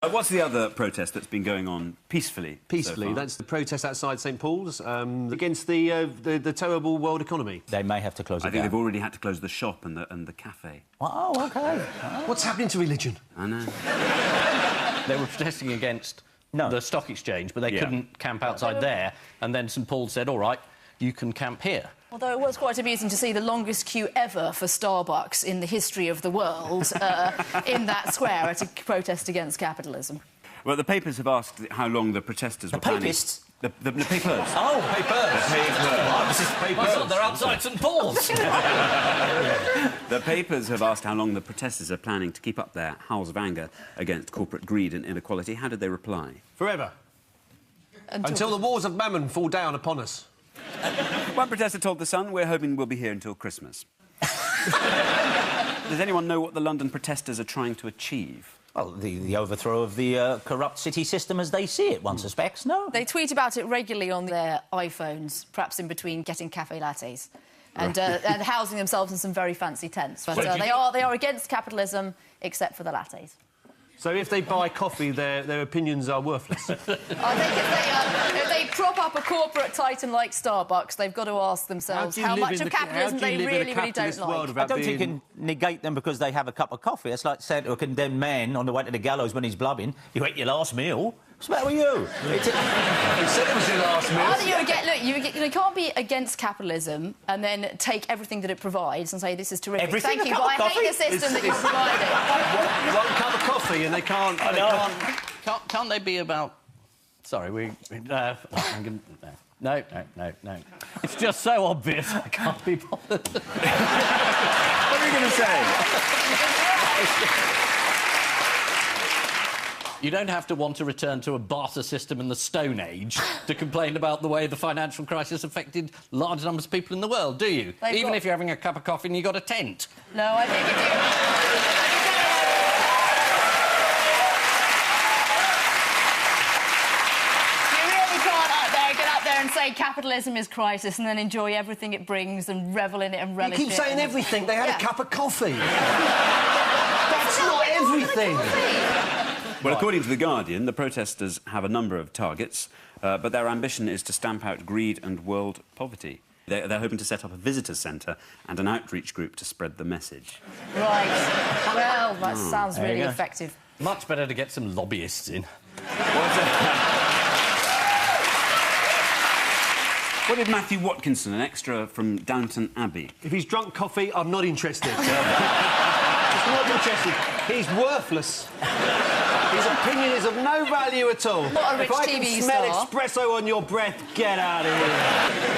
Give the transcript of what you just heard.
What's the other protest that's been going on peacefully? Peacefully, so that's the protest outside St Paul's against the terrible world economy. They may have to close it I think down. they've already had to close the shop and the cafe. Oh, OK. What's happening to religion? I know. They were protesting against the stock exchange, but they couldn't camp outside there. And then St Paul said, all right, you can camp here. Although it was quite amusing to see the longest queue ever for Starbucks in the history of the world in that square at a protest against capitalism. Well, the papers have asked how long the protesters were planning... Papists? The papers. Oh, papers. This is papers. I thought they're outside St Paul's. The papers have asked how long the protesters are planning to keep up their howls of anger against corporate greed and inequality. How did they reply? Forever. Until the wars of mammon fall down upon us. One protester told The Sun, we're hoping we'll be here until Christmas. Does anyone know what the London protesters are trying to achieve? Well, the overthrow of the corrupt city system as they see it, one suspects, no? They tweet about it regularly on their iPhones, perhaps in between getting cafe lattes, and housing themselves in some very fancy tents. But they are against capitalism, except for the lattes. So if they buy coffee, their opinions are worthless. I think if they prop up a corporate titan like Starbucks, they've got to ask themselves how much of capitalism they really don't like. I don't think you can negate them because they have a cup of coffee. It's like said to a condemned man on the way to the gallows when he's blubbing, you ate your last meal. What's the matter with you? He said it was your last meal. You can't be against capitalism and then take everything that it provides and say, this is terrific. Everything? Thank you, but I hate the system that you're providing. One cup of coffee and they can't... Can't they be about... Sorry, No. It's just so obvious I can't be bothered. What are you going to say? You don't have to want to return to a barter system in the Stone Age to complain about the way the financial crisis affected large numbers of people in the world, do you? Even if you're having a cup of coffee and you've got a tent. No, I think you do. And say capitalism is crisis and then enjoy everything it brings and revel in it and relish it. You keep saying everything. They had a cup of coffee. That's not everything. Well, according to The Guardian, the protesters have a number of targets, but their ambition is to stamp out greed and world poverty. They're hoping to set up a visitors' centre and an outreach group to spread the message. Right. Well, that sounds really effective. Much better to get some lobbyists in. What did Matthew Watkinson, an extra from Downton Abbey... If he's drunk coffee, I'm not interested. I'm not interested. He's worthless. His opinion is of no value at all. What a rich if I TV can smell star. espresso on your breath, get out of here.